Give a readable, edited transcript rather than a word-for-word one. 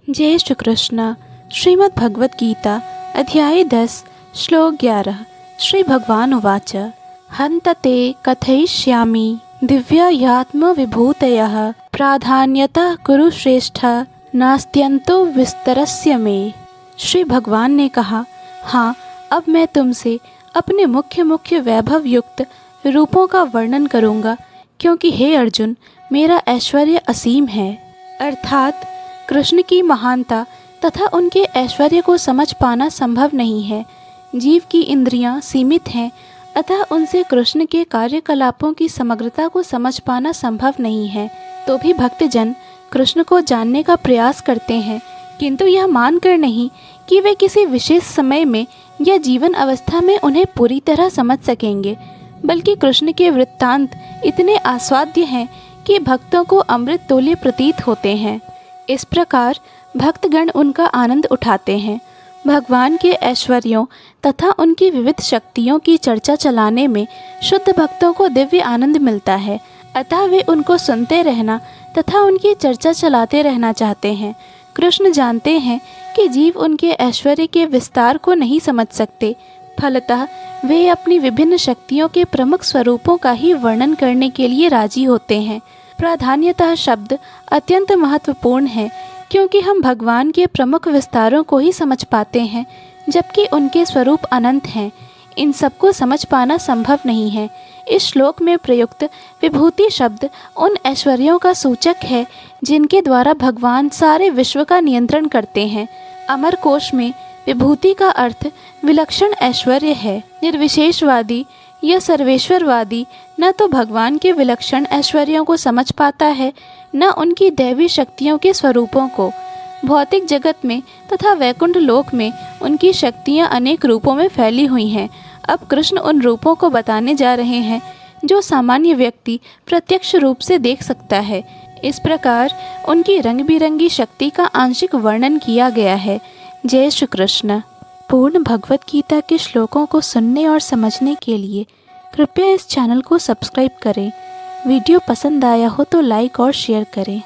जय श्री कृष्ण। श्रीमद् भगवद गीता अध्याय 10 श्लोक 11। श्री भगवान उवाच हन्त ते कथयिष्यामि दिव्यात्म विभूतयः प्राधान्यतः कुरु श्रेष्ठ नास्त्यंतो विस्तरस्य मे। श्री भगवान ने कहा, हाँ, अब मैं तुमसे अपने मुख्य मुख्य वैभव युक्त रूपों का वर्णन करूँगा, क्योंकि हे अर्जुन, मेरा ऐश्वर्य असीम है। अर्थात कृष्ण की महानता तथा उनके ऐश्वर्य को समझ पाना संभव नहीं है। जीव की इंद्रियां सीमित हैं, अतः उनसे कृष्ण के कार्यकलापों की समग्रता को समझ पाना संभव नहीं है। तो भी भक्तजन कृष्ण को जानने का प्रयास करते हैं, किंतु यह मानकर नहीं कि वे किसी विशेष समय में या जीवन अवस्था में उन्हें पूरी तरह समझ सकेंगे, बल्कि कृष्ण के वृत्तांत इतने आस्वाद्य हैं कि भक्तों को अमृत तुल्य प्रतीत होते हैं। इस प्रकार भक्तगण उनका आनंद उठाते हैं। भगवान के ऐश्वर्यों तथा उनकी विविध शक्तियों की चर्चा चलाने में शुद्ध भक्तों को दिव्य आनंद मिलता है, अतः वे उनको सुनते रहना तथा उनकी चर्चा चलाते रहना चाहते हैं। कृष्ण जानते हैं कि जीव उनके ऐश्वर्य के विस्तार को नहीं समझ सकते, फलतः वे अपनी विभिन्न शक्तियों के प्रमुख स्वरूपों का ही वर्णन करने के लिए राजी होते हैं। प्राधान्यतः शब्द अत्यंत महत्वपूर्ण है, क्योंकि हम भगवान के प्रमुख विस्तारों को ही समझ पाते हैं, जबकि उनके स्वरूप अनंत हैं। इन सबको समझ पाना संभव नहीं है। इस श्लोक में प्रयुक्त विभूति शब्द उन ऐश्वर्यों का सूचक है जिनके द्वारा भगवान सारे विश्व का नियंत्रण करते हैं। अमर कोश में विभूति का अर्थ विलक्षण ऐश्वर्य है। निर्विशेषवादी या सर्वेश्वरवादी न तो भगवान के विलक्षण ऐश्वर्यों को समझ पाता है, न उनकी दैवी शक्तियों के स्वरूपों को। भौतिक जगत में तथा वैकुंठ लोक में उनकी शक्तियाँ अनेक रूपों में फैली हुई हैं। अब कृष्ण उन रूपों को बताने जा रहे हैं जो सामान्य व्यक्ति प्रत्यक्ष रूप से देख सकता है। इस प्रकार उनकी रंग बिरंगी शक्ति का आंशिक वर्णन किया गया है। जय श्री कृष्ण। पूर्ण भगवद गीता के श्लोकों को सुनने और समझने के लिए कृपया इस चैनल को सब्सक्राइब करें। वीडियो पसंद आया हो तो लाइक और शेयर करें।